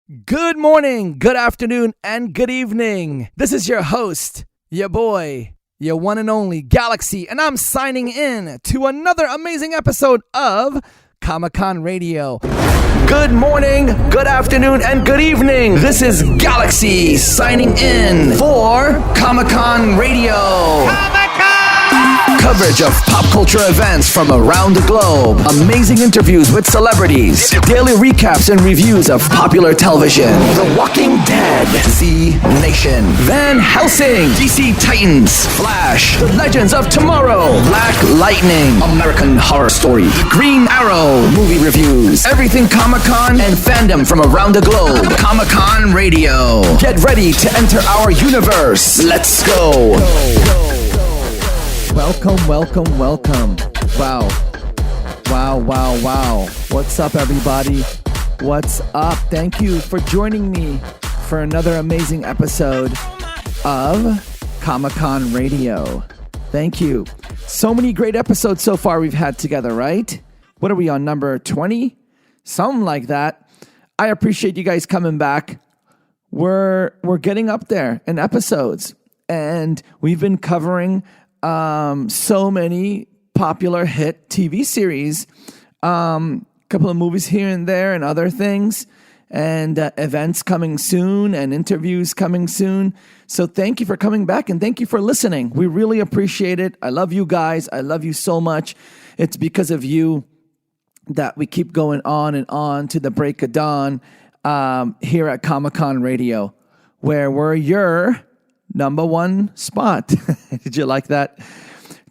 Good morning, good afternoon, and good evening. This is your host, your boy, your one and only Galaxy, and I'm signing in to another amazing episode of Comic-Con Radio. Good morning, good afternoon, and good evening. This is Galaxy signing in for Comic-Con Radio. Coverage of pop culture events from around the globe, amazing interviews with celebrities, daily recaps and reviews of popular television, The Walking Dead, Z Nation, Van Helsing, DC Titans, Flash, The Legends of Tomorrow, Black Lightning, American Horror Story, The Green Arrow, movie reviews, everything Comic-Con and fandom from around the globe. Comic-Con Radio. Get ready to enter our universe. Let's go. Welcome. Wow. What's up, everybody? What's up? Thank you for joining me for another amazing episode of Comic-Con Radio. Thank you. So many great episodes so far we've had together, right? What are we on, number 20? Something like that. I appreciate you guys coming back. We're getting up there in episodes, and we've been covering so many popular hit TV series, couple of movies here and there and other things, and events coming soon and interviews coming soon. So thank you for coming back and thank you for listening. We really appreciate it. I love you guys. I love you so much. It's because of you that we keep going on and on to the break of dawn here at Comic-Con Radio, where we're your number one spot. Did you like that?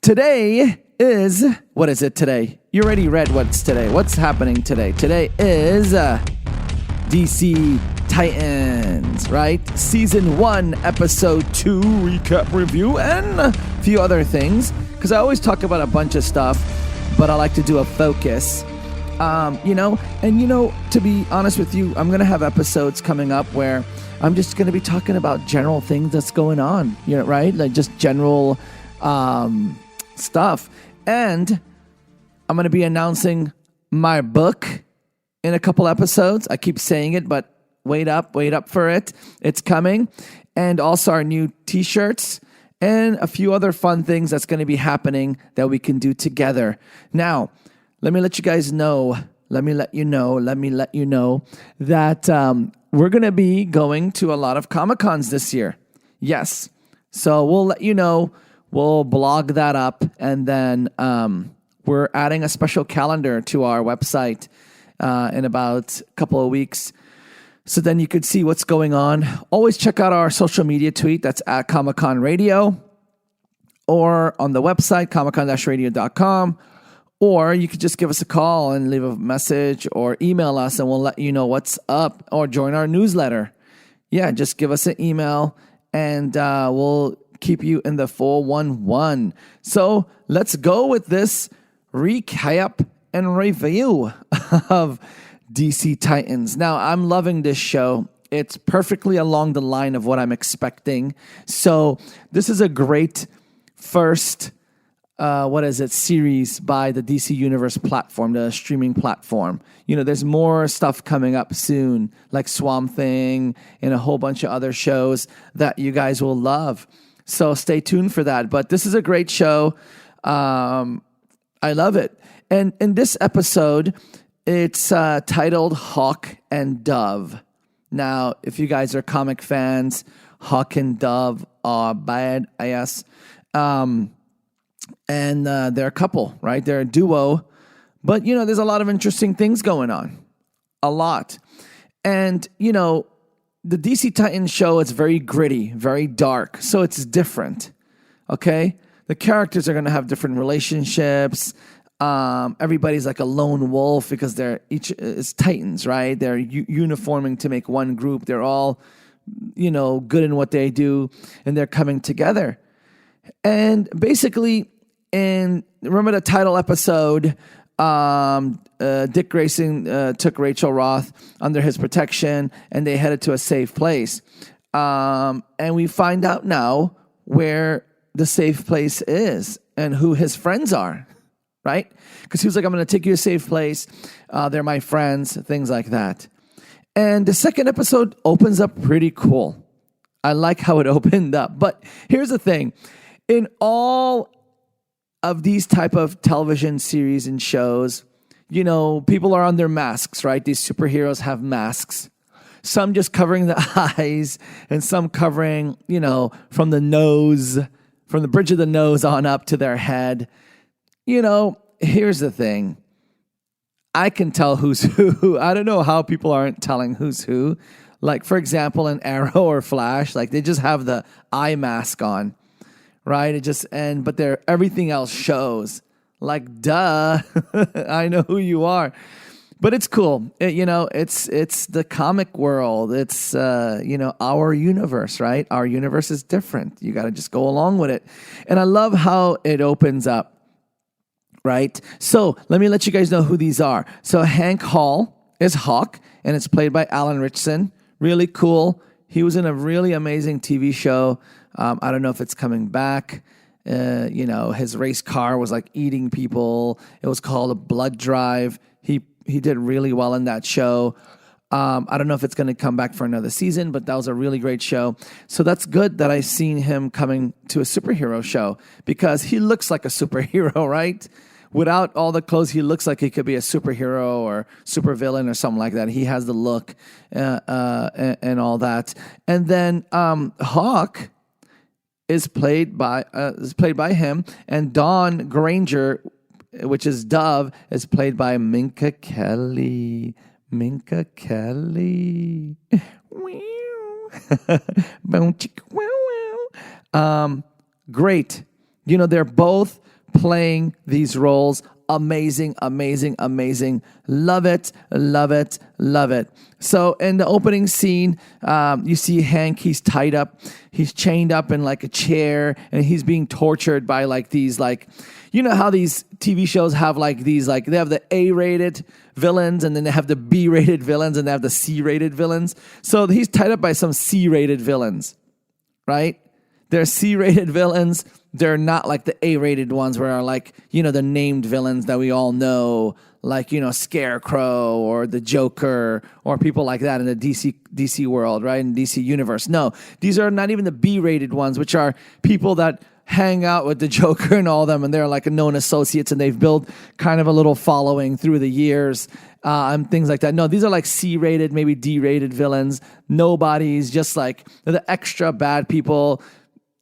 Today is, what is it today? You already read what's today. What's happening today? Today is DC Titans, right? Season 1, Episode 2 recap review and a few other things. Because I always talk about a bunch of stuff, but I like to do a focus. To be honest with you, I'm going to have episodes coming up where I'm just going to be talking about general things that's going on, right? Like just general stuff. And I'm going to be announcing my book in a couple episodes. I keep saying it, but wait up for it. It's coming. And also our new t-shirts and a few other fun things that's going to be happening that we can do together. Now, let me let you guys know. Let me let you know that we're going to be going to a lot of Comic-Cons this year. Yes. So we'll let you know. We'll blog that up. And then we're adding a special calendar to our website in about a couple of weeks. So then you could see what's going on. Always check out our social media tweet. That's at Comic-Con Radio. Or on the website, comiccon-radio.com. Or you could just give us a call and leave a message or email us and we'll let you know what's up, or join our newsletter. Yeah, just give us an email and we'll keep you in the 411. So let's go with this recap and review of DC Titans. Now, I'm loving this show. It's perfectly along the line of what I'm expecting. So this is a great first series by the DC Universe platform, the streaming platform. There's more stuff coming up soon, like Swamp Thing and a whole bunch of other shows that you guys will love. So stay tuned for that. But this is a great show. I love it. And in this episode, it's titled Hawk and Dove. Now, if you guys are comic fans, Hawk and Dove are bad, I guess. And they're a couple, right? They're a duo. But, there's a lot of interesting things going on. A lot. And, the DC Titans show is very gritty, very dark. So it's different, okay? The characters are going to have different relationships. Everybody's like a lone wolf because they're each is Titans, right? They're uniforming to make one group. They're all, good in what they do. And they're coming together. And basically, remember the title episode, Dick Grayson took Rachel Roth under his protection, and they headed to a safe place. And we find out now where the safe place is and who his friends are, right? Because he was like, I'm going to take you to a safe place. They're my friends, things like that. And the second episode opens up pretty cool. I like how it opened up. But here's the thing. In all of these type of television series and shows, you know, people are on their masks, right? These superheroes have masks. Some just covering the eyes and some covering, you know, from the nose, from the bridge of the nose on up to their head. You know, here's the thing. I can tell who's who. I don't know how people aren't telling who's who. Like, for example, in Arrow or Flash, like they just have the eye mask on, right? But everything else shows. Like, duh, I know who you are. But it's cool. It's the comic world. It's, our universe, right? Our universe is different. You got to just go along with it. And I love how it opens up. Right? So let me let you guys know who these are. So Hank Hall is Hawk, and it's played by Alan Ritchson. Really cool. He was in a really amazing TV show. I don't know if it's coming back. His race car was like eating people. It was called A Blood Drive. He did really well in that show. I don't know if it's going to come back for another season, but that was a really great show. So that's good that I've seen him coming to a superhero show because he looks like a superhero, right? Without all the clothes, he looks like he could be a superhero or supervillain or something like that. He has the look and all that. And then Hawk is played by him, and Dawn Granger, which is Dove, is played by Minka Kelly. Minka Kelly. Great. You know, they're both playing these roles. Amazing, amazing, amazing. Love it, love it, love it. So in the opening scene, you see Hank, he's tied up. He's chained up in like a chair and he's being tortured by like these like, you know how these TV shows have like these, like they have the A-rated villains and then they have the B-rated villains and they have the C-rated villains. So he's tied up by some C-rated villains, right? They're C-rated villains. They're not like the A-rated ones where are like, you know, the named villains that we all know, like, you know, Scarecrow or the Joker or people like that in the DC world, right? In DC universe. No, these are not even the B-rated ones, which are people that hang out with the Joker and all them, and they're like known associates, and they've built kind of a little following through the years and things like that. No, these are like C-rated, maybe D-rated villains. Nobodies, just like the extra bad people.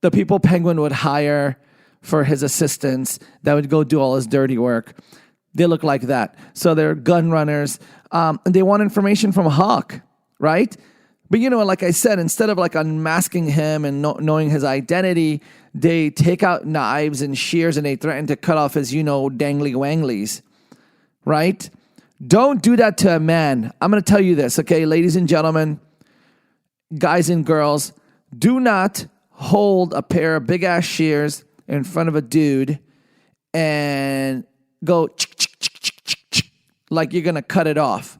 The people Penguin would hire for his assistants that would go do all his dirty work. They look like that. So they're gun runners. And they want information from Hawk, right? But, you know, like I said, instead of like unmasking him and knowing his identity, they take out knives and shears and they threaten to cut off his, you know, dangly wanglies, right? Don't do that to a man. I'm going to tell you this, okay, ladies and gentlemen, guys and girls, do not hold a pair of big-ass shears in front of a dude and go like you're going to cut it off.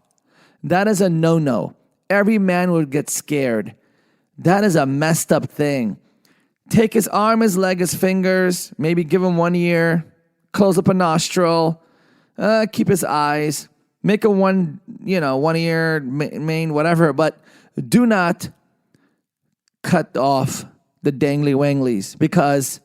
That is a no-no. Every man would get scared. That is a messed up thing. Take his arm, his leg, his fingers, maybe give him one ear, close up a nostril, keep his eyes, make a one ear, main, whatever, but do not cut off the dangly wanglies, because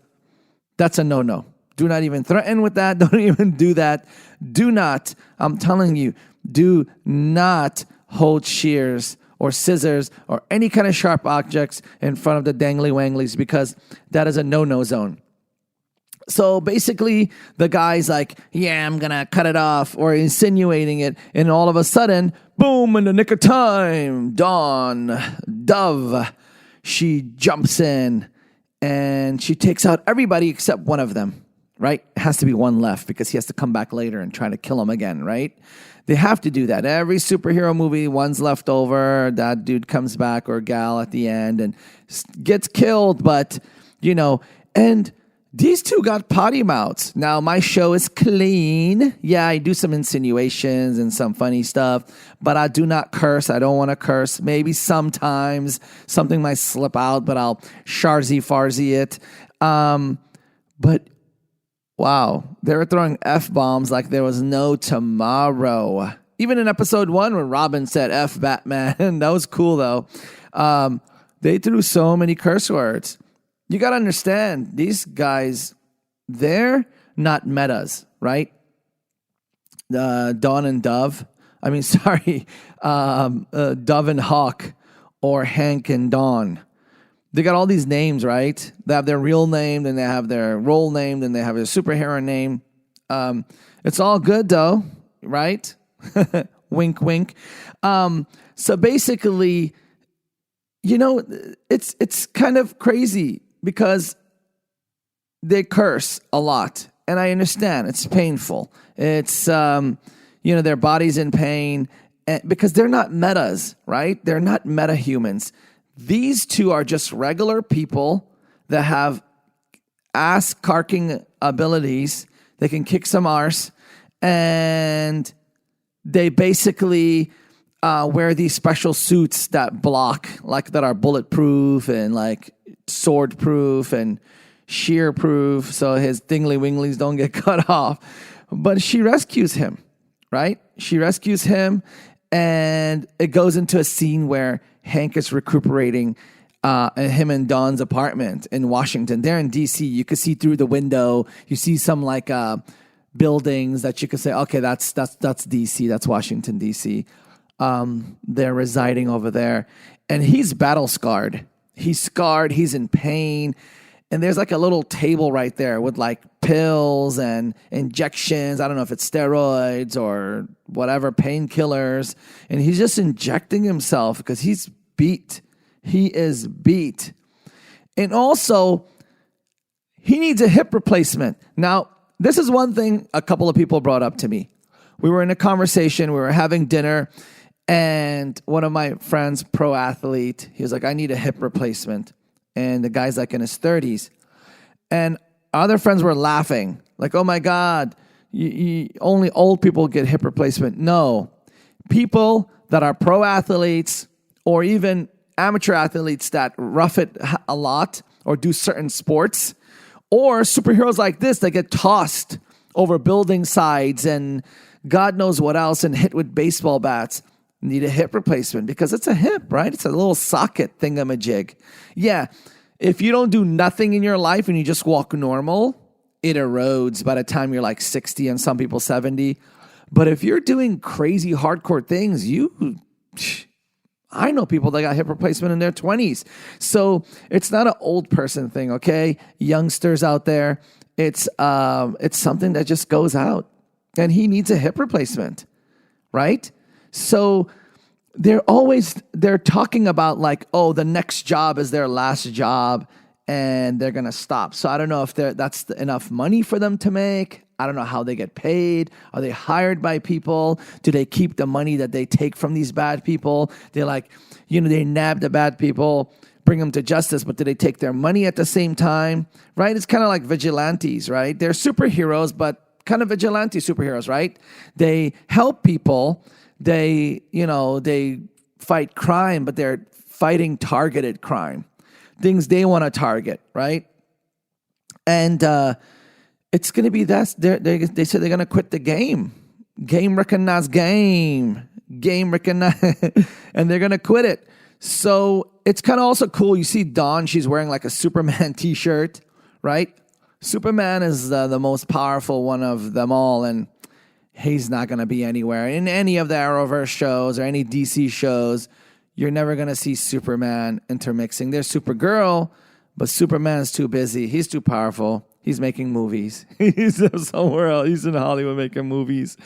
that's a no-no. Do not even threaten with that. Don't even do that. Do not, I'm telling you, do not hold shears or scissors or any kind of sharp objects in front of the dangly wanglies, because that is a no-no zone. So basically, the guy's like, yeah, I'm going to cut it off, or insinuating it, and all of a sudden, boom, in the nick of time, Dove, she jumps in and she takes out everybody except one of them, right? It has to be one left because he has to come back later and try to kill him again, right? They have to do that. Every superhero movie, one's left over, that dude comes back or gal at the end and gets killed. But, you know, and these two got potty mouths. Now, my show is clean. Yeah, I do some insinuations and some funny stuff, but I do not curse. I don't want to curse. Maybe sometimes something might slip out, but I'll sharzy-farzy it. But, wow, they were throwing F-bombs like there was no tomorrow. Even in episode 1 when Robin said F Batman, that was cool though. They threw so many curse words. You got to understand, these guys, they're not metas, right? Dawn and Dove. Dove and Hawk, or Hank and Dawn. They got all these names, right? They have their real name, then they have their role name, then they have their superhero name. It's all good though, right? Wink, wink. So basically, it's kind of crazy because they curse a lot. And I understand it's painful. It's, their body's in pain because they're not metas, right? They're not meta humans. These two are just regular people that have ass-carking abilities. They can kick some arse, and they basically wear these special suits that block, like that are bulletproof and like sword-proof and shear-proof, so his dingly-winglies don't get cut off. But she rescues him, right? She rescues him, and it goes into a scene where Hank is recuperating in him and Dawn's apartment in Washington. They're in D.C. You can see through the window. You see some like buildings that you could say, okay, that's D.C. That's Washington, D.C. They're residing over there. And he's battle scarred. He's scarred. He's in pain. And there's like a little table right there with like pills and injections. I don't know if it's steroids or whatever, painkillers. And he's just injecting himself because he's beat. He is beat. And also, he needs a hip replacement. Now, this is one thing a couple of people brought up to me. We were in a conversation. We were having dinner. And one of my friends, pro athlete, he was like, I need a hip replacement. And the guy's like in his 30s. And other friends were laughing. Like, oh my God, only old people get hip replacement. No. People that are pro athletes or even amateur athletes that rough it a lot or do certain sports, or superheroes like this that get tossed over building sides and God knows what else and hit with baseball bats, need a hip replacement because it's a hip, right? It's a little socket thingamajig. Yeah, if you don't do nothing in your life and you just walk normal, it erodes by the time you're like 60 and some people 70. But if you're doing crazy hardcore things, I know people that got hip replacement in their 20s. So it's not an old person thing, okay? Youngsters out there, it's something that just goes out. And he needs a hip replacement, right? So they're talking about like, oh, the next job is their last job and they're going to stop. So I don't know if that's enough money for them to make. I don't know how they get paid. Are they hired by people? Do they keep the money that they take from these bad people? They're like, they nab the bad people, bring them to justice, but do they take their money at the same time? Right? It's kind of like vigilantes, right? They're superheroes, but kind of vigilante superheroes, right? They help people. They fight crime, but they're fighting targeted crime, things they want to target, right? And it's going to be that they said they're going to quit the game. Game recognize game recognize, and they're going to quit it. So it's kind of also cool. You see Dawn, she's wearing like a Superman t-shirt, right? Superman is the most powerful one of them all, and he's not going to be anywhere. In any of the Arrowverse shows or any DC shows, you're never going to see Superman intermixing. There's Supergirl, but Superman's too busy. He's too powerful. He's making movies. He's somewhere else. He's in Hollywood making movies.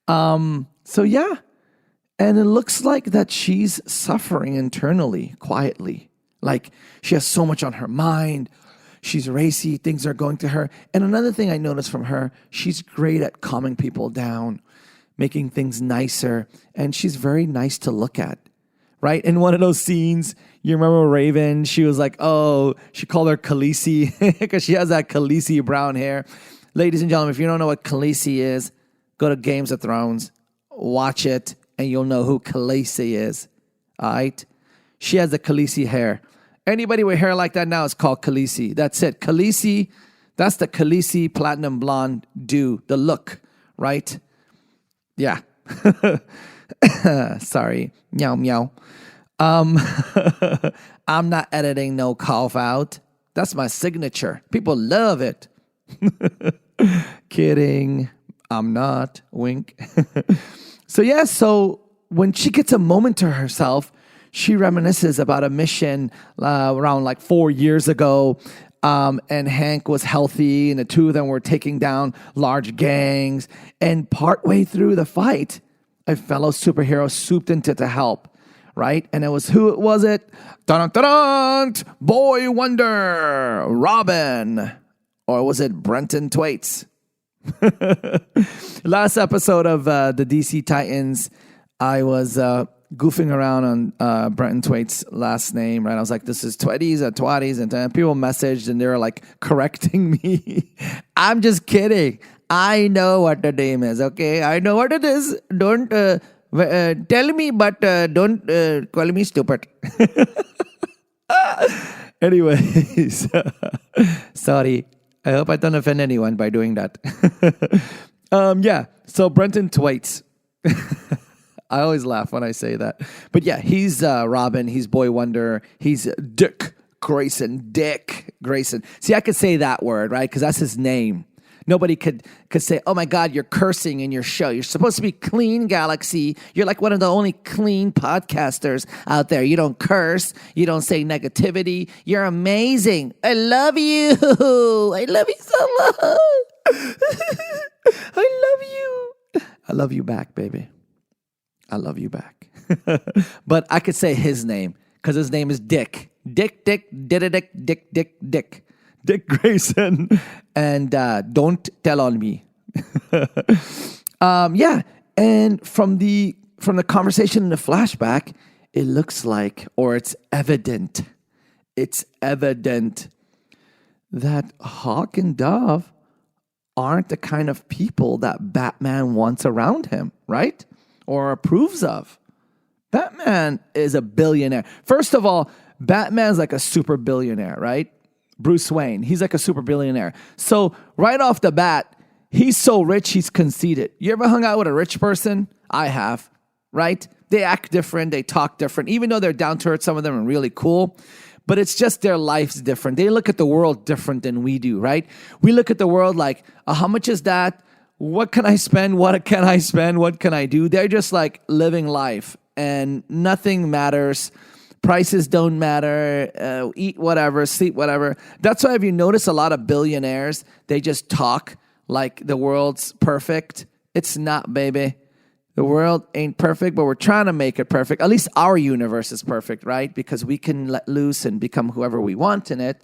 So yeah. And it looks like that she's suffering internally, quietly. Like she has so much on her mind. She's racy. Things are going to her. And another thing I noticed from her, she's great at calming people down, making things nicer. And she's very nice to look at, right? In one of those scenes, you remember Raven? She was like, oh, she called her Khaleesi because she has that Khaleesi brown hair. Ladies and gentlemen, if you don't know what Khaleesi is, go to Games of Thrones, watch it, and you'll know who Khaleesi is. All right? She has the Khaleesi hair. Anybody with hair like that now is called Khaleesi. That's it. Khaleesi, that's the Khaleesi platinum blonde do, the look, right? Yeah, Sorry. Meow, meow. I'm not editing no cough out. That's my signature. People love it. Kidding. I'm not. Wink. So when she gets a moment to herself, she reminisces about a mission around like 4 years ago. And Hank was healthy, and the two of them were taking down large gangs. And partway through the fight, a fellow superhero swooped in to help, right? And it was who was it? Dun-dun-dun-dun! Boy Wonder, Robin. Or was it Brenton Thwaites? Last episode of the DC Titans, I was goofing around on Brenton Thwaites' last name, right? I was like, this is Twitties or Twatties, and people messaged and they were like correcting me. I'm just kidding. I know what the name is, okay? I know what it is. Don't tell me, but don't call me stupid. Anyways, sorry. I hope I don't offend anyone by doing that. So Brenton Thwaites. I always laugh when I say that. But yeah, he's Robin. He's Boy Wonder. He's Dick Grayson. Dick Grayson. See, I could say that word, right? Because that's his name. Nobody could say, oh my God, you're cursing in your show. You're supposed to be clean, Galaxy. You're like one of the only clean podcasters out there. You don't curse. You don't say negativity. You're amazing. I love you. I love you so much. I love you. I love you back, baby. I love you back. But I could say his name because his name is Dick. Dick Grayson. And don't tell on me. And from the conversation in the flashback, it looks like, or it's evident that Hawk and Dove aren't the kind of people that Batman wants around him, right? Or approves of. Batman is a billionaire. First of all, Batman's like a super billionaire, right? Bruce Wayne, he's like a super billionaire. So right off the bat, he's so rich, he's conceited. You ever hung out with a rich person? I have, right? They act different, they talk different, even though they're down to earth, some of them are really cool. But it's just their life's different. They look at the world different than we do, right? We look at the world like, how much is that? What can I spend? What can I spend? What can I do? They're just like living life and nothing matters. Prices don't matter. Eat whatever, sleep whatever. That's why if you notice a lot of billionaires, they just talk like the world's perfect. It's not, baby. The world ain't perfect, but we're trying to make it perfect. At least our universe is perfect, right? Because we can let loose and become whoever we want in it.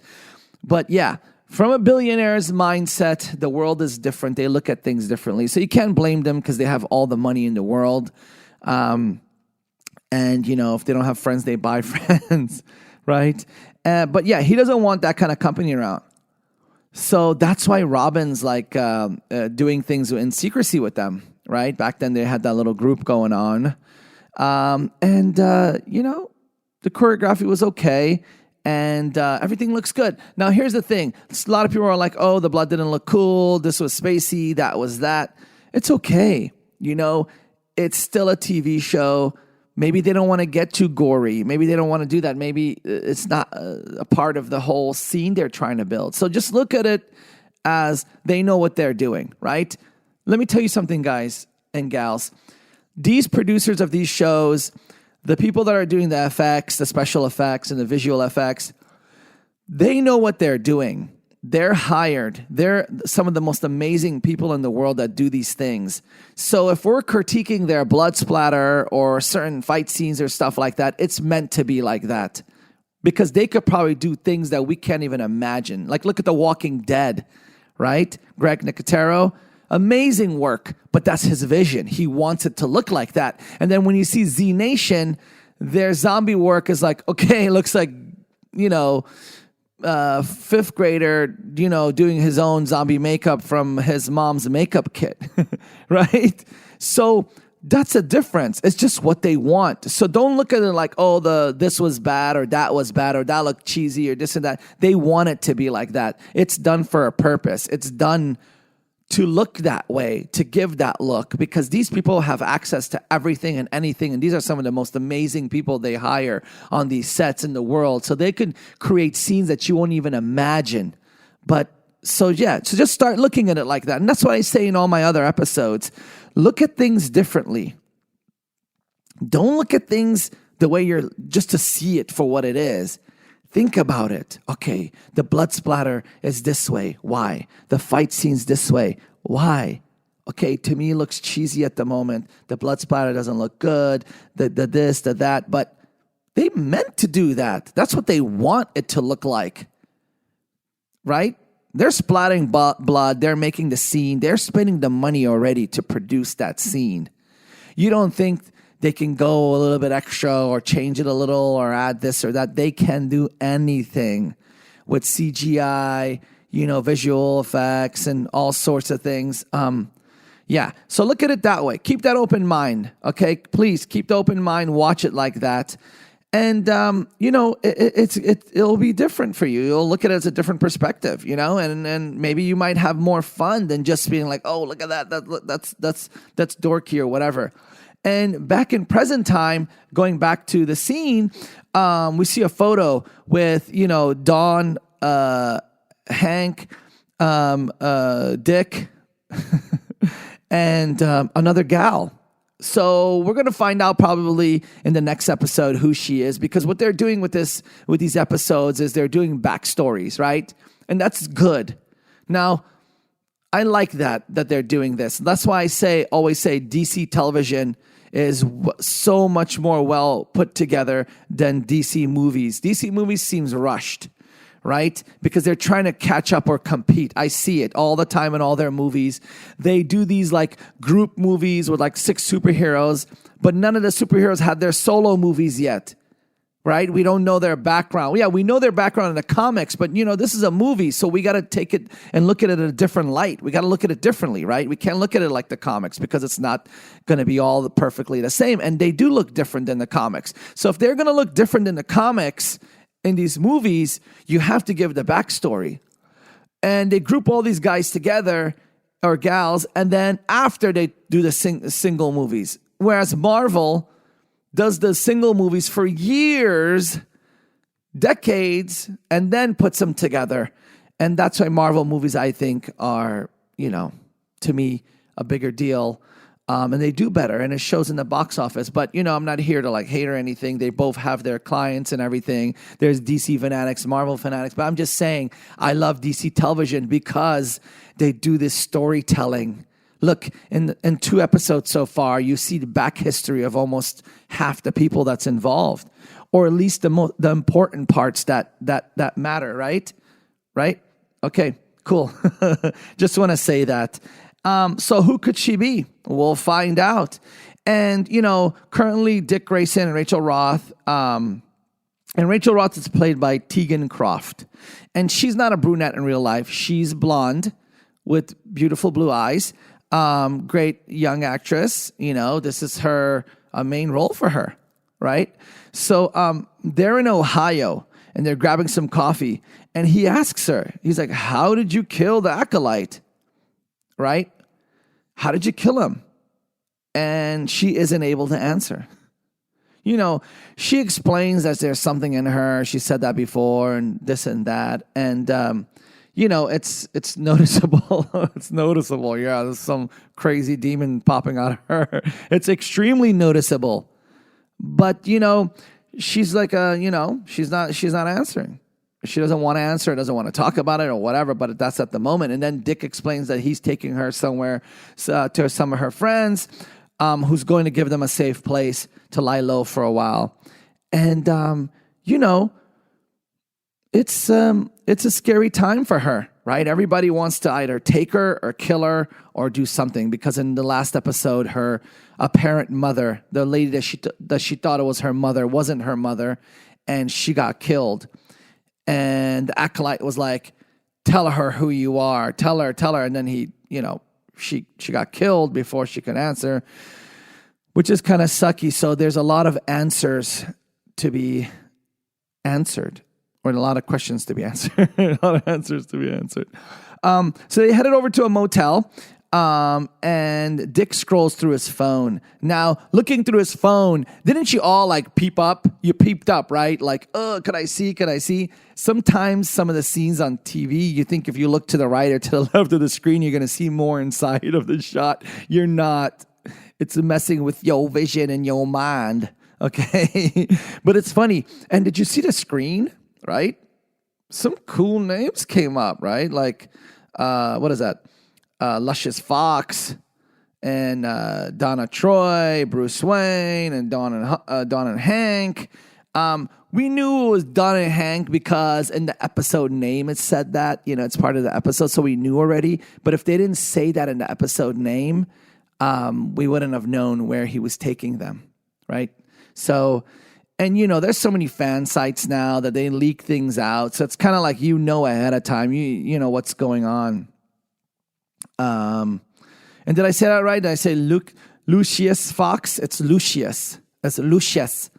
But yeah, from a billionaire's mindset, the world is different. They look at things differently. So you can't blame them because they have all the money in the world. And, if they don't have friends, they buy friends, right? But yeah, he doesn't want that kind of company around. So that's why Robin's like doing things in secrecy with them, right? Back then they had that little group going on. The choreography was okay. And everything looks good. Now, here's the thing. A lot of people are like, oh, the blood didn't look cool. This was spacey. That was that. It's okay. It's still a TV show. Maybe they don't want to get too gory. Maybe they don't want to do that. Maybe it's not a part of the whole scene they're trying to build. So just look at it as they know what they're doing, right? Let me tell you something, guys and gals. These producers of these shows, the people that are doing the effects, the special effects, and the visual effects, they know what they're doing. They're hired. They're some of the most amazing people in the world that do these things. So if we're critiquing their blood splatter or certain fight scenes or stuff like that, it's meant to be like that. Because they could probably do things that we can't even imagine. Like look at The Walking Dead, right? Greg Nicotero, amazing work, but that's his vision. He wants it to look like that. And then when you see Z Nation, their zombie work is like, okay, it looks like, fifth grader, doing his own zombie makeup from his mom's makeup kit, right? So that's a difference. It's just what they want. So don't look at it like, oh, this was bad or that was bad or that looked cheesy or this and that. They want it to be like that. It's done for a purpose. It's done to look that way, to give that look, because these people have access to everything and anything. And these are some of the most amazing people they hire on these sets in the world. So they can create scenes that you won't even imagine. But so just start looking at it like that. And that's what I say in all my other episodes. Look at things differently. Don't look at things the way you're just to see it for what it is. Think about it. Okay, the blood splatter is this way. Why? The fight scene's this way. Why? Okay, to me it looks cheesy at the moment. The blood splatter doesn't look good. The this, the that. But they meant to do that. That's what they want it to look like. Right? They're splattering blood. They're making the scene. They're spending the money already to produce that scene. You don't think they can go a little bit extra or change it a little or add this or that. They can do anything with CGI, visual effects and all sorts of things. So look at it that way. Keep that open mind, okay? Please keep the open mind. Watch it like that. And, it'll be different for you. You'll look at it as a different perspective, and maybe you might have more fun than just being like, oh, look at that. That's dorky or whatever. And back in present time, going back to the scene, we see a photo with, Dawn, Hank, Dick, and another gal. So we're going to find out probably in the next episode who she is, because what they're doing with these episodes is they're doing backstories, right? And that's good. Now, I like that they're doing this. That's why I always say DC television is so much more well put together than DC movies. DC movies seems rushed, right? Because they're trying to catch up or compete. I see it all the time in all their movies. They do these like group movies with like 6 superheroes, but none of the superheroes had their solo movies yet. Right? We don't know their background. Yeah, we know their background in the comics, but this is a movie, so we got to take it and look at it in a different light. We got to look at it differently, right? We can't look at it like the comics because it's not going to be all perfectly the same, and they do look different than the comics. So if they're going to look different than the comics in these movies, you have to give the backstory. And they group all these guys together, or gals, and then after they do the single movies. Whereas Marvel does the single movies for years, decades, and then puts them together. And that's why Marvel movies, I think, are, to me, a bigger deal. And they do better, and it shows in the box office. But, I'm not here to, hate or anything. They both have their clients and everything. There's DC fanatics, Marvel fanatics. But I'm just saying I love DC television because they do this storytelling. Look, in 2 episodes so far, you see the back history of almost half the people that's involved, or at least the important parts that matter, right? Right? Okay, cool. Just want to say that. So who could she be? We'll find out. And, currently Dick Grayson and Rachel Roth, and Rachel Roth is played by Tegan Croft. And she's not a brunette in real life. She's blonde with beautiful blue eyes. Great young actress. This is her a main role for her, right? So they're in Ohio and they're grabbing some coffee, and he asks her, he's like, how did you kill the acolyte? Right? How did you kill him? And she isn't able to answer. She explains that there's something in her. She said that before and this and that. And it's noticeable. It's noticeable. Yeah, there's some crazy demon popping out of her. It's extremely noticeable. But, she's like, she's not answering. She doesn't want to answer, doesn't want to talk about it or whatever, but that's at the moment. And then Dick explains that he's taking her somewhere to some of her friends, who's going to give them a safe place to lie low for a while. And, it's a scary time for her, right? Everybody wants to either take her or kill her or do something, because in the last episode, her apparent mother, the lady that she thought it was her mother, wasn't her mother, and she got killed. And the acolyte was like, tell her who you are, tell her. And then she got killed before she could answer, which is kind of sucky. So there's a lot of answers to be answered, Or a lot of questions to be answered, a lot of answers to be answered. So they headed over to a motel, and Dick scrolls through his phone. Now, looking through his phone, didn't you all like peep up? You peeped up, right? Like, oh, could I see? Could I see? Sometimes some of the scenes on TV, you think if you look to the right or to the left of the screen, you're going to see more inside of the shot. You're not. It's messing with your vision and your mind, okay? But it's funny. And did you see the screen, right? Some cool names came up, right? Like, what is that? Lucius Fox and Donna Troy, Bruce Wayne, and Don and Hank. We knew it was Don and Hank because in the episode name it said that. You know, it's part of the episode, so we knew already. But if they didn't say that in the episode name, we wouldn't have known where he was taking them, right? So, and you know, there's so many fan sites now that they leak things out. So it's kind of like ahead of time. You know what's going on. And did I say that right? Did I say Lucius Fox? It's Lucius. It's Lucius.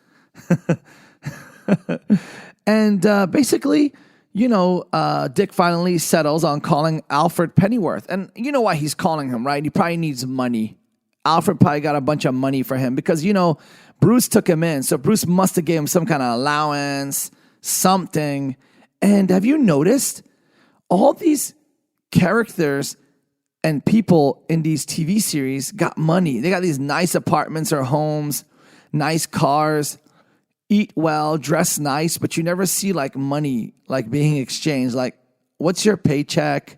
And basically, Dick finally settles on calling Alfred Pennyworth. And you know why he's calling him, right? He probably needs money. Alfred probably got a bunch of money for him because, Bruce took him in. So Bruce must have gave him some kind of allowance, something. And have you noticed all these characters and people in these TV series got money? They got these nice apartments or homes, nice cars, eat well, dress nice, but you never see like money like being exchanged. Like, what's your paycheck?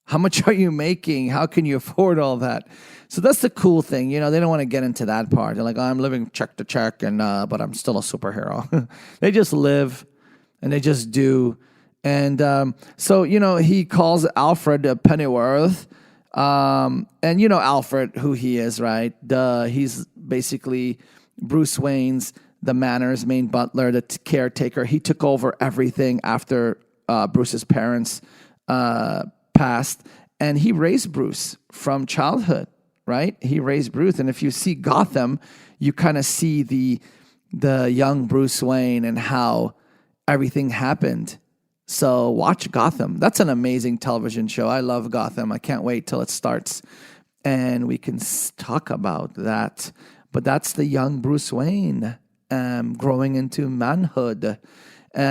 How much are you making? How can you afford all that? So that's the cool thing. They don't want to get into that part. They're like, oh, I'm living check to check, and but I'm still a superhero. They just live and they just do. And so, he calls Alfred Pennyworth. And Alfred, who he is, right? He's basically Bruce Wayne's, the Manor's main butler, the caretaker. He took over everything after Bruce's parents passed. And he raised Bruce from childhood, right? He raised Bruce. And if you see Gotham, you kind of see the young Bruce Wayne and how everything happened. So watch Gotham. That's an amazing television show. I love Gotham. I can't wait till it starts and we can talk about that. But that's the young Bruce Wayne growing into manhood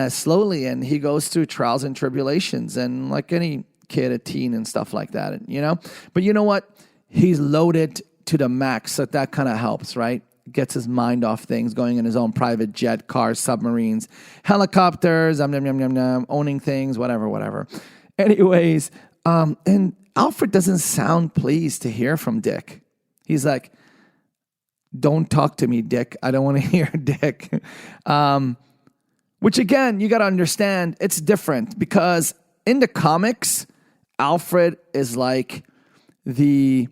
slowly. And he goes through trials and tribulations and like any kid, a teen and stuff like that, But you know what? He's loaded to the max. So that kind of helps, right? Gets his mind off things, going in his own private jet, cars, submarines, helicopters, owning things, whatever. Anyways, and Alfred doesn't sound pleased to hear from Dick. He's like, don't talk to me, Dick. I don't want to hear Dick. Which again, you got to understand, it's different because in the comics, Alfred is like the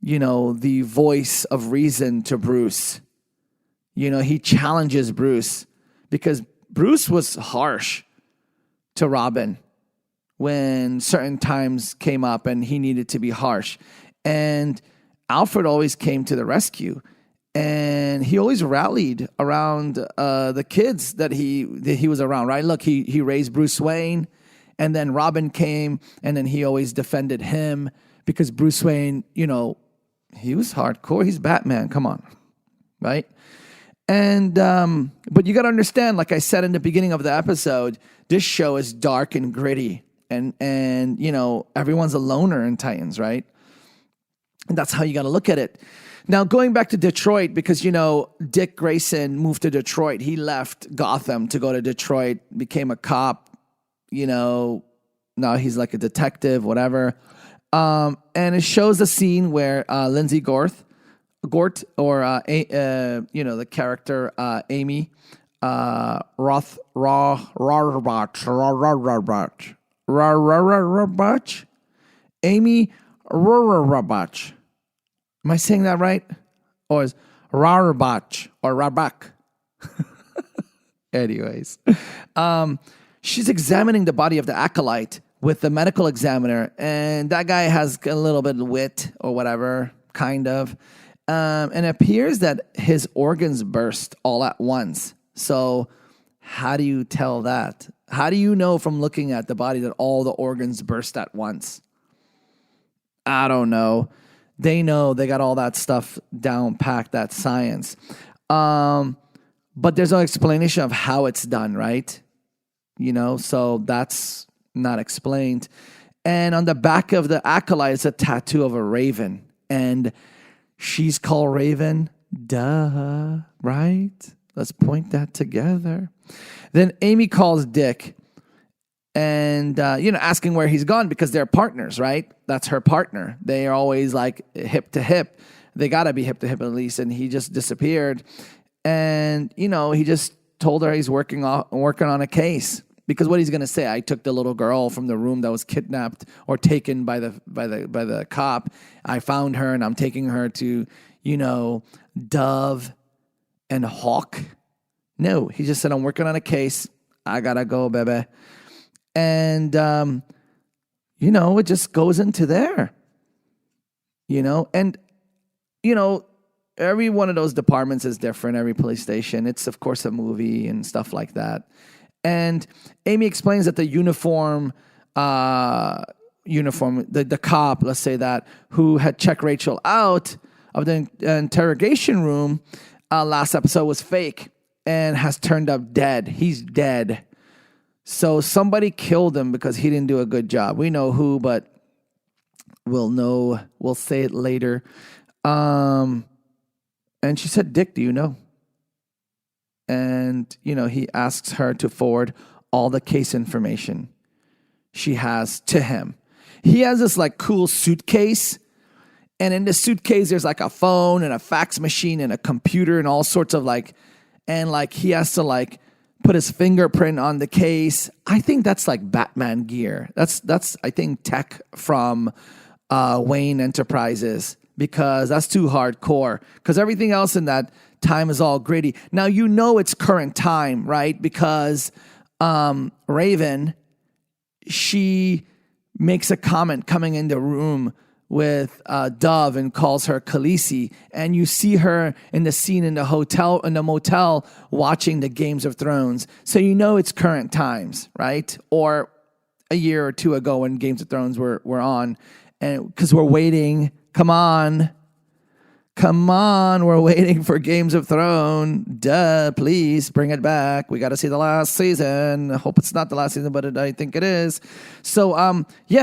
voice of reason to Bruce. He challenges Bruce because Bruce was harsh to Robin when certain times came up and he needed to be harsh. And Alfred always came to the rescue. And he always rallied around the kids that he was around, right? Look, he raised Bruce Wayne, and then Robin came, and then he always defended him because Bruce Wayne, he was hardcore. He's Batman. Come on, right? And but you got to understand, like I said in the beginning of the episode, this show is dark and gritty, and everyone's a loner in Titans, right? And that's how you got to look at it. Now, going back to Detroit, because, Dick Grayson moved to Detroit. He left Gotham to go to Detroit, became a cop, now he's like a detective, whatever. And it shows the scene where Lindsay Gort, or, the character Amy Rohrbach. Amy Rohrbach. Am I saying that right? Or is Rohrbach or Rohrbach? Anyways, she's examining the body of the acolyte with the medical examiner, and that guy has a little bit of wit or whatever, kind of. And it appears that his organs burst all at once. So how do you tell that? How do you know from looking at the body that all the organs burst at once? I don't know. They know. They got all that stuff down packed, that science. But there's no explanation of how it's done, right? So that's not explained. And on the back of the acolyte is a tattoo of a raven. And she's called Raven. Duh, right? Let's point that together. Then Amy calls Dick and, asking where he's gone because they're partners, right? That's her partner. They are always like hip to hip. They got to be hip to hip at least. And he just disappeared. And, he just told her he's working on a case. Because what he's going to say, I took the little girl from the room that was kidnapped or taken by the cop. I found her and I'm taking her to, Dove and Hawk. No, he just said, I'm working on a case. I got to go, baby. And, it just goes into there, and, every one of those departments is different. Every police station, it's of course a movie and stuff like that. And Amy explains that the uniform, the cop, let's say that, who had checked Rachel out of the interrogation room last episode was fake and has turned up dead. He's dead. So somebody killed him because he didn't do a good job. We know who, but we'll know. We'll say it later. And she said, Dick, do you know? And, he asks her to forward all the case information she has to him. He has this like cool suitcase. And in the suitcase, there's like a phone and a fax machine and a computer and all sorts of he has to put his fingerprint on the case. I think that's like Batman gear. That's I think tech from Wayne Enterprises, because that's too hardcore. Because everything else in that time is all gritty. Now, it's current time, right? Because Raven, she makes a comment coming in the room with Dove and calls her Khaleesi. And you see her in the scene in the motel watching the Games of Thrones. So it's current times, right? Or a year or two ago when Games of Thrones were on. And because we're waiting. Come on, we're waiting for Games of Thrones. Duh, please bring it back. We got to see the last season. I hope it's not the last season, but I think it is. So,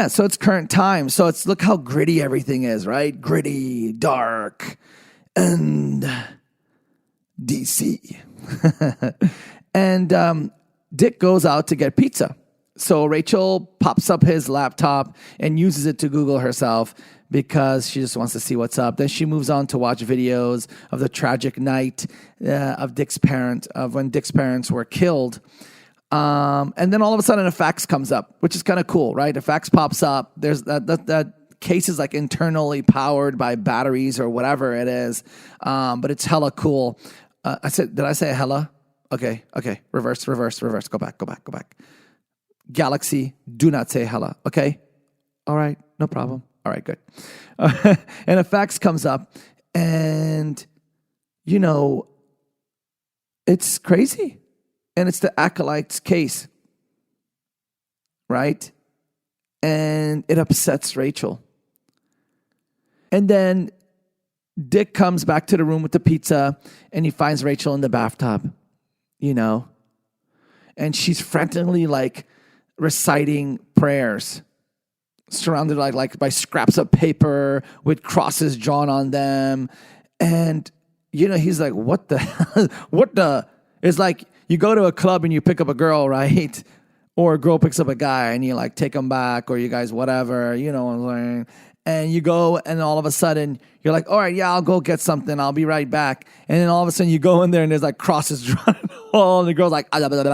so it's current time. So look how gritty everything is, right? Gritty, dark, and DC. And Dick goes out to get pizza. So Rachel pops up his laptop and uses it to Google herself because she just wants to see what's up. Then she moves on to watch videos of the tragic night of when Dick's parents were killed. And then all of a sudden a fax comes up, which is kind of cool, right? A fax pops up. There's that case is like internally powered by batteries or whatever it is. But it's hella cool. Did I say hella? Okay. Reverse. Go back. Galaxy, do not say hella. Okay. All right. No problem. All right, good. And a fax comes up and, it's crazy. And it's the Acolyte's case, right? And it upsets Rachel. And then Dick comes back to the room with the pizza and he finds Rachel in the bathtub, and she's frantically reciting prayers, surrounded by scraps of paper with crosses drawn on them. And, he's like, what the hell? It's like you go to a club and you pick up a girl, right? Or a girl picks up a guy and you take them back, or you guys, whatever, what I'm saying. And you go and all of a sudden you're like, all right, yeah, I'll go get something. I'll be right back. And then all of a sudden you go in there and there's crosses drawn on the wall. And the girl's like, shagaloo.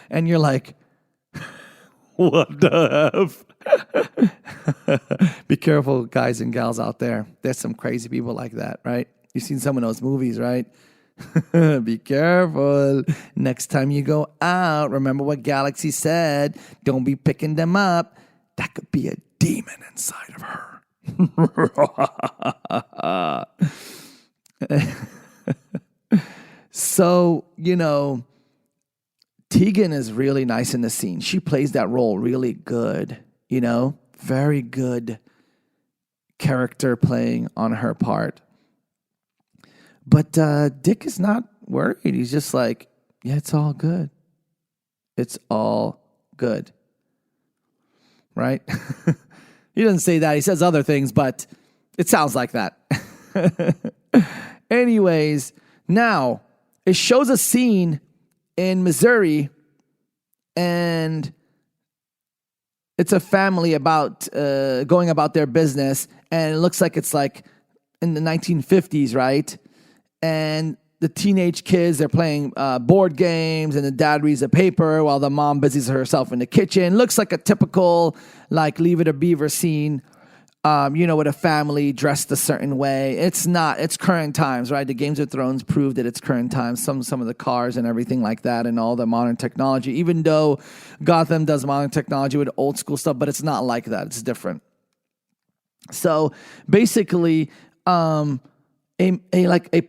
And you're like, what the F? Be careful, guys and gals out there. There's some crazy people like that, right? You've seen some of those movies, right? Be careful. Next time you go out, remember what Galaxy said. Don't be picking them up. That could be a demon inside of her. So So, Tegan is really nice in the scene. She plays that role really good, very good character playing on her part. But Dick is not worried. He's just like, yeah, it's all good. It's all good. Right? He doesn't say that. He says other things, but it sounds like that. Anyways, now it shows a scene in Missouri, and it's a family about going about their business, and it looks like it's like in the 1950s, right? And the teenage kids, they're playing board games, and the dad reads a paper while the mom busies herself in the kitchen. Looks like a typical, like, Leave It a Beaver scene, with a family dressed a certain way. It's not. It's current times, right? The Games of Thrones proved that it's current times. Some of the cars and everything like that and all the modern technology, even though Gotham does modern technology with old school stuff, but it's not like that. It's different. So basically, a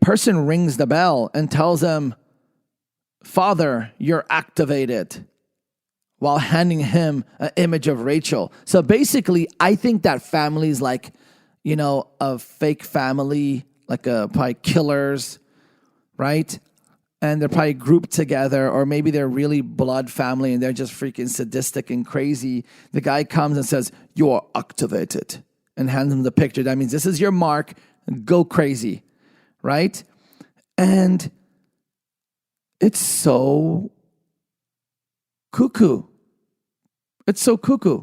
person rings the bell and tells them, "Father, you're activated," while handing him an image of Rachel. So basically, I think that family's like, a fake family, like probably killers, right? And they're probably grouped together, or maybe they're really blood family and they're just freaking sadistic and crazy. The guy comes and says, "You're activated," and hands him the picture. That means this is your mark. Go crazy, right? And it's so cuckoo. It's so cuckoo.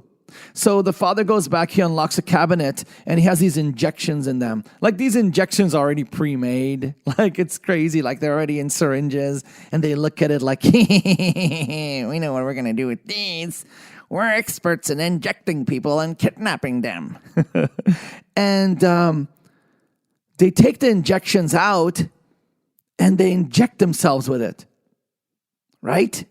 So the father goes back, he unlocks a cabinet, and he has these injections in them. Like, these injections are already pre-made. Like, it's crazy. Like, they're already in syringes, and they look at it like, we know what we're going to do with these. We're experts in injecting people and kidnapping them. And they take the injections out, and they inject themselves with it. Right?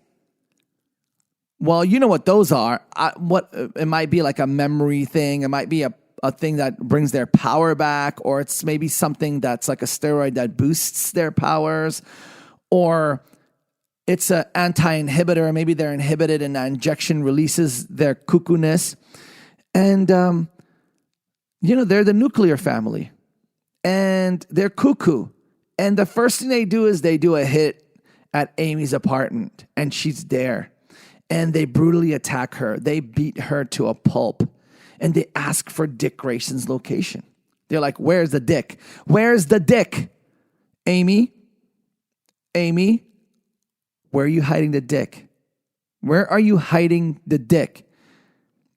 Well, you know what those are. It might be like a memory thing. It might be a thing that brings their power back, or it's maybe something that's like a steroid that boosts their powers, or it's an anti-inhibitor. Maybe they're inhibited and that injection releases their cuckoo-ness. And, they're the nuclear family. And they're cuckoo. And the first thing they do is they do a hit at Amy's apartment, and she's there. And they brutally attack her. They beat her to a pulp. And they ask for Dick Grayson's location. They're like, "Where's the Dick? Where's the Dick? Amy? Amy? Where are you hiding the Dick? Where are you hiding the Dick?"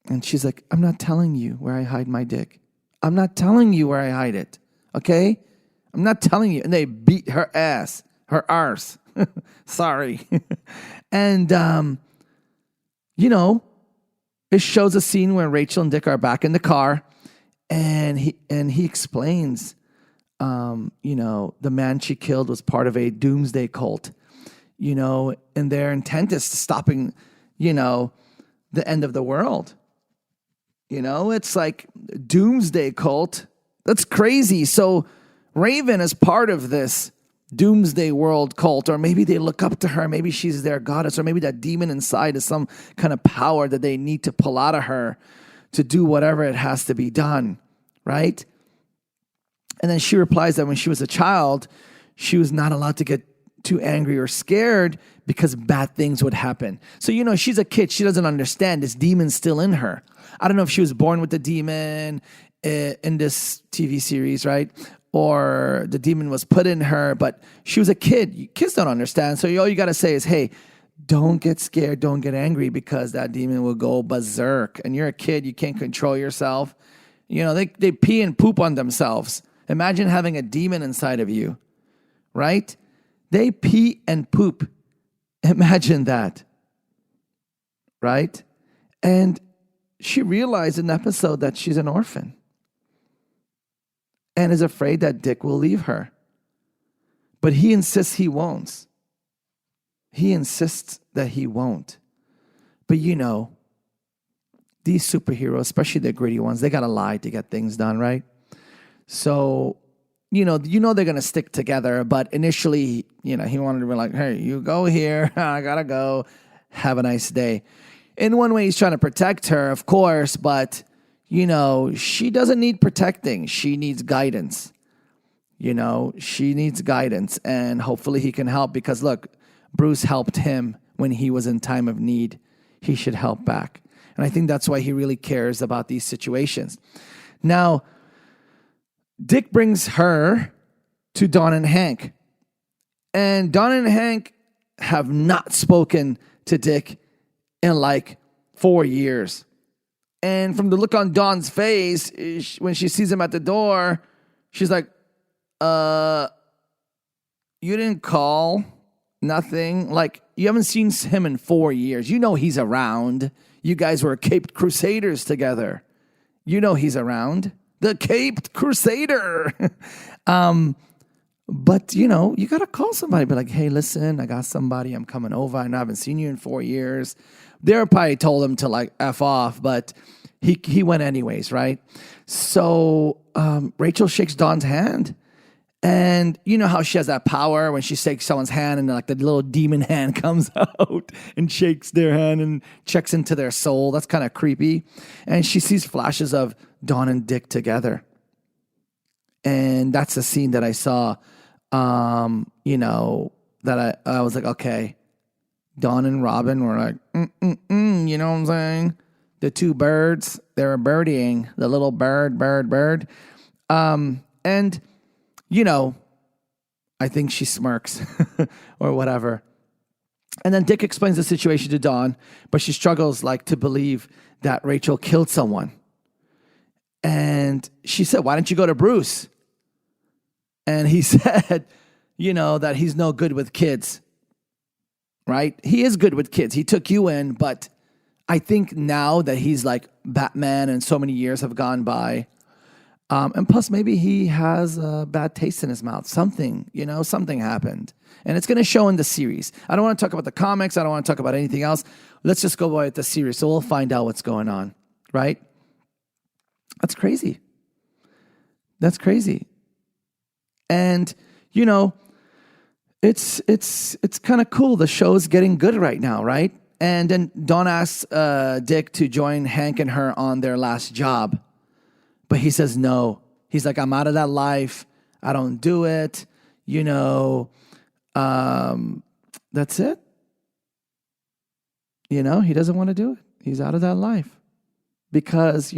And she's like, "I'm not telling you where I hide my Dick. I'm not telling you where I hide it. Okay? I'm not telling you." And they beat her ass. Her arse. Sorry. And, it shows a scene where Rachel and Dick are back in the car, and he explains, the man she killed was part of a doomsday cult, and their intent is stopping, the end of the world. It's like doomsday cult. That's crazy. So Raven is part of this doomsday world cult, or maybe they look up to her. Maybe she's their goddess, or maybe that demon inside is some kind of power that they need to pull out of her to do whatever it has to be done, right? And then she replies that when she was a child, she was not allowed to get too angry or scared because bad things would happen. So, she's a kid. She doesn't understand this demon's still in her. I don't know if she was born with the demon in this TV series, right? Or the demon was put in her, but she was a kid. Kids don't understand. So all you got to say is, "Hey, don't get scared. Don't get angry, because that demon will go berserk. And you're a kid. You can't control yourself." They pee and poop on themselves. Imagine having a demon inside of you, right? They pee and poop. Imagine that, right? And she realized in the episode that she's an orphan, and is afraid that Dick will leave her. But he insists he won't. He insists that he won't. But these superheroes, especially the gritty ones, they got to lie to get things done, right? So they're going to stick together, but initially, he wanted to be like, hey, you go here. I got to go. Have a nice day. In one way, he's trying to protect her, of course, but, she doesn't need protecting. She needs guidance. She needs guidance, and hopefully he can help because, look, Bruce helped him when he was in time of need. He should help back. And I think that's why he really cares about these situations. Now, Dick brings her to Dawn and Hank. And Dawn and Hank have not spoken to Dick in like 4 years. And from the look on Dawn's face, when she sees him at the door, she's like, you didn't call? Nothing? Like, you haven't seen him in 4 years. You know he's around. You guys were Caped Crusaders together. You know he's around. The Caped Crusader. But, you got to call somebody. Be like, hey, listen, I got somebody. I'm coming over. I haven't seen you in 4 years. They probably told him to, like, F off, but he went anyways, right? So Rachel shakes Dawn's hand. And you know how she has that power when she shakes someone's hand and like the little demon hand comes out and shakes their hand and checks into their soul. That's kind of creepy. And she sees flashes of Dawn and Dick together. And that's a scene that I saw, that I was like, okay, Dawn and Robin were like, you know what I'm saying? The two birds, they were birdieing, the little bird. And I think she smirks or whatever. And then Dick explains the situation to Dawn, but she struggles like to believe that Rachel killed someone. And she said, why don't you go to Bruce? And he said, that he's no good with kids, right? He is good with kids. He took you in, but I think now that he's like Batman and so many years have gone by, and plus, maybe he has a bad taste in his mouth. Something happened. And it's going to show in the series. I don't want to talk about the comics. I don't want to talk about anything else. Let's just go by the series. So we'll find out what's going on, right? That's crazy. And, it's kind of cool. The show's getting good right now, right? And then Dawn asks Dick to join Hank and her on their last job. But he says no. He's like, I'm out of that life. I don't do it. That's it. He doesn't want to do it. He's out of that life. Because,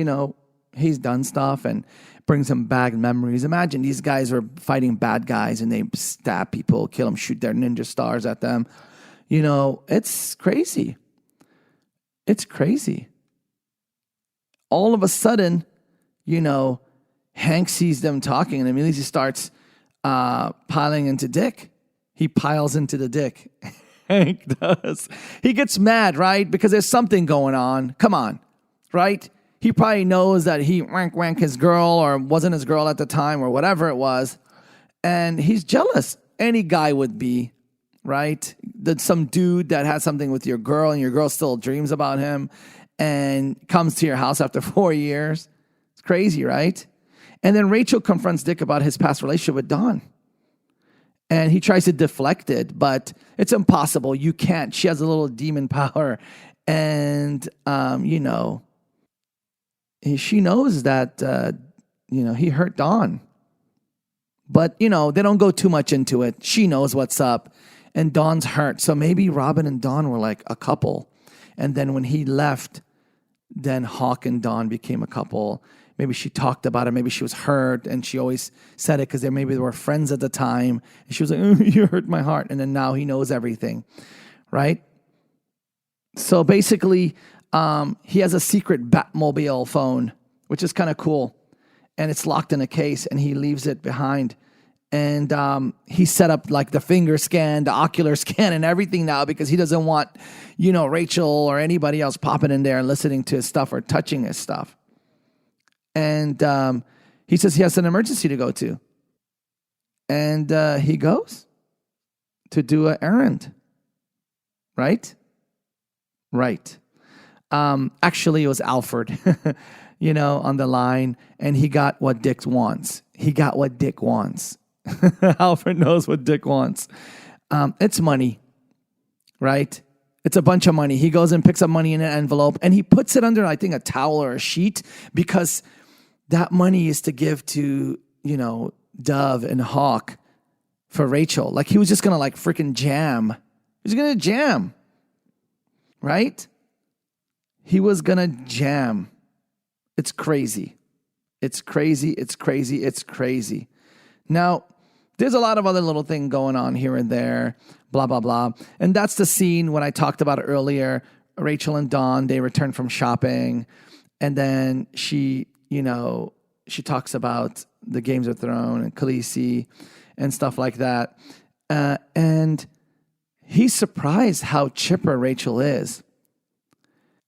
he's done stuff and brings him bad memories. Imagine these guys are fighting bad guys and they stab people, kill them, shoot their ninja stars at them. It's crazy. It's crazy. All of a sudden, Hank sees them talking and immediately he starts piling into Dick. He piles into the Dick. Hank does. He gets mad, right? Because there's something going on. Come on, right? He probably knows that he wank his girl or wasn't his girl at the time or whatever it was. And he's jealous. Any guy would be, right? That some dude that had something with your girl and your girl still dreams about him and comes to your house after 4 years. It's crazy, right? And then Rachel confronts Dick about his past relationship with Dawn. And he tries to deflect it, but it's impossible. You can't. She has a little demon power. And, she knows that, he hurt Dawn. But, they don't go too much into it. She knows what's up. And Dawn's hurt. So maybe Robin and Dawn were like a couple. And then when he left, then Hawk and Dawn became a couple. Maybe she talked about it. Maybe she was hurt. And she always said it because maybe they were friends at the time. And she was like, you hurt my heart. And then now he knows everything. Right? So basically, he has a secret Batmobile phone, which is kind of cool. And it's locked in a case. And he leaves it behind. And he set up like the finger scan, the ocular scan and everything now because he doesn't want, Rachel or anybody else popping in there and listening to his stuff or touching his stuff. And he says he has an emergency to go to. And he goes to do an errand. Right? Right. Actually, it was Alfred, on the line. And he got what Dick wants. he got what Dick wants. Alfred knows what Dick wants. It's money, right? It's a bunch of money. He goes and picks up money in an envelope and he puts it under, I think, a towel or a sheet, because that money is to give to, Dove and Hawk for Rachel. Like, he was just going to freaking jam. He was going to jam, right? He was going to jam. It's crazy. It's crazy. It's crazy. It's crazy. Now, there's a lot of other little thing going on here and there, blah, blah, blah. And that's the scene when I talked about earlier. Rachel and Dawn, they return from shopping. And then she talks about the Games of Thrones and Khaleesi and stuff like that. And he's surprised how chipper Rachel is.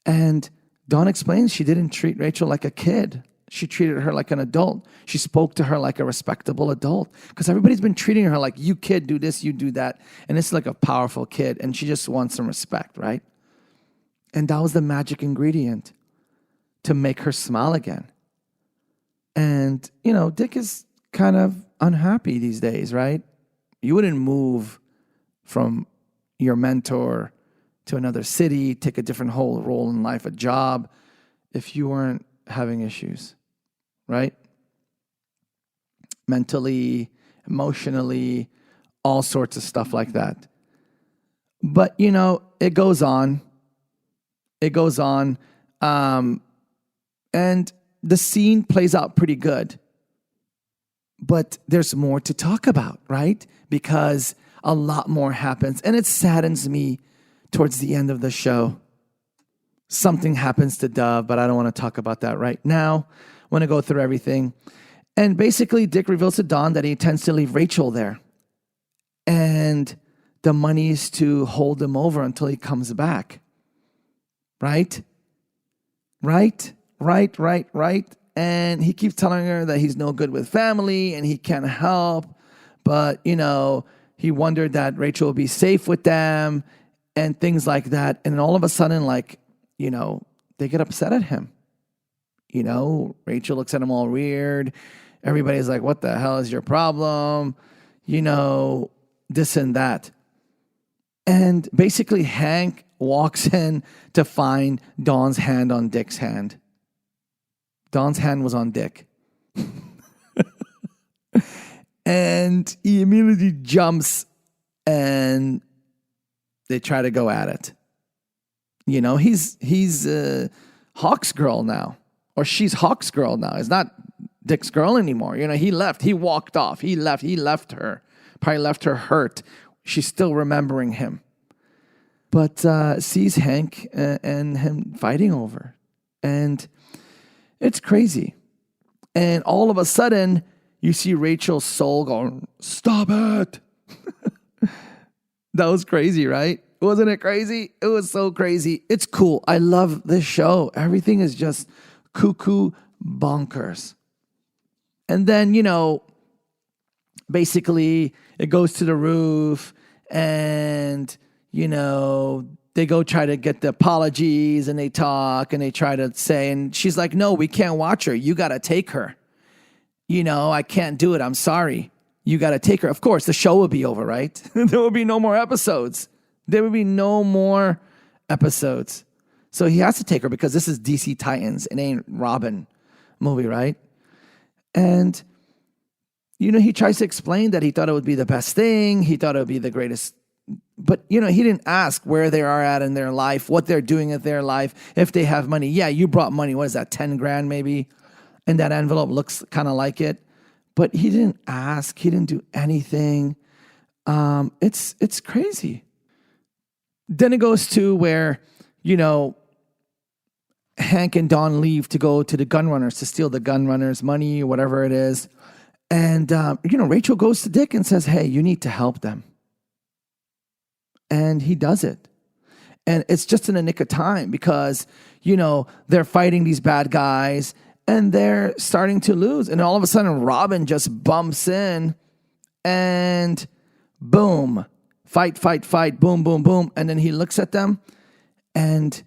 And Dawn explains she didn't treat Rachel like a kid. She treated her like an adult. She spoke to her like a respectable adult, because everybody's been treating her like, you kid, do this, you do that. And it's like a powerful kid, and she just wants some respect, right? And that was the magic ingredient to make her smile again. And, Dick is kind of unhappy these days, right? You wouldn't move from your mentor to another city, take a different whole role in life, a job, if you weren't having issues, right? Mentally, emotionally, all sorts of stuff like that. But, it goes on. It goes on. And the scene plays out pretty good. But there's more to talk about, right? Because a lot more happens. And it saddens me towards the end of the show. Something happens to Dove, but I don't want to talk about that right now. I want to go through everything. And basically, Dick reveals to Dawn that he intends to leave Rachel there. And the money is to hold him over until he comes back. Right? And he keeps telling her that he's no good with family and he can't help. But, he wondered that Rachel will be safe with them and things like that. And all of a sudden, they get upset at him. Rachel looks at him all weird. Everybody's like, what the hell is your problem? This and that. And basically Hank walks in to find Dawn's hand on Dick's hand. Dawn's hand was on Dick. And he immediately jumps and they try to go at it. He's Hawk's girl now. Or she's Hawk's girl now. It's not Dick's girl anymore. He left. He walked off. He left her. Probably left her hurt. She's still remembering him. But sees Hank and him fighting over. And it's crazy. And all of a sudden, you see Rachel's soul going, stop it. That was crazy, right? Wasn't it crazy? It was so crazy. It's cool. I love this show. Everything is just cuckoo bonkers. And then, basically it goes to the roof and, they go try to get the apologies and they talk and they try to say, and she's like, no, we can't watch her. You got to take her. I can't do it. I'm sorry. You got to take her. Of course, the show will be over, right? There will be no more episodes. There will be no more episodes. So he has to take her because this is DC Titans. It ain't Robin movie, right? And, he tries to explain that he thought it would be the best thing. He thought it would be the greatest. But, he didn't ask where they are at in their life, what they're doing in their life, if they have money. Yeah, you brought money. What is that, 10 grand maybe? And that envelope looks kind of like it. But he didn't ask. He didn't do anything. It's crazy. Then it goes to where, Hank and Dawn leave to go to the gunrunners to steal the gunrunners' money or whatever it is. And, Rachel goes to Dick and says, hey, you need to help them. And he does it. And it's just in the nick of time because, they're fighting these bad guys and they're starting to lose. And all of a sudden, Robin just bumps in and boom, fight, boom, boom, boom. And then he looks at them and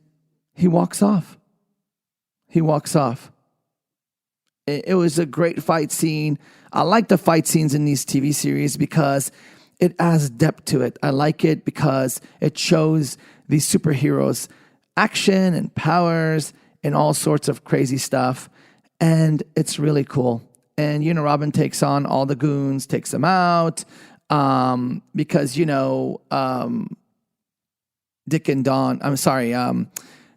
he walks off. It was a great fight scene. I like the fight scenes in these TV series because it adds depth to it. I like it because it shows these superheroes action and powers and all sorts of crazy stuff. And it's really cool. And, Robin takes on all the goons, takes them out, because, Dick and Dawn,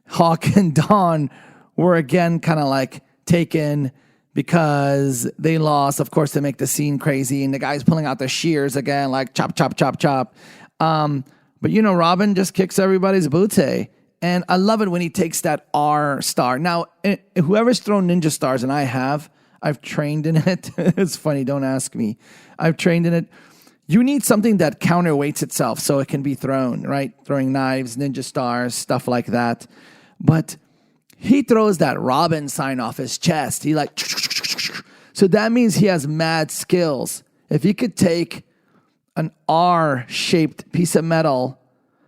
Hawk and Dawn were again kind of like taken because they lost. Of course, they make the scene crazy, and the guy's pulling out the shears again, like chop, chop, chop, chop. But Robin just kicks everybody's booty. And I love it when he takes that R star. Now, whoever's thrown ninja stars, and I've trained in it. It's funny, don't ask me. I've trained in it. You need something that counterweights itself so it can be thrown, right? Throwing knives, ninja stars, stuff like that. But he throws that Robin sign off his chest. He like, so that means he has mad skills. If he could take an R-shaped piece of metal,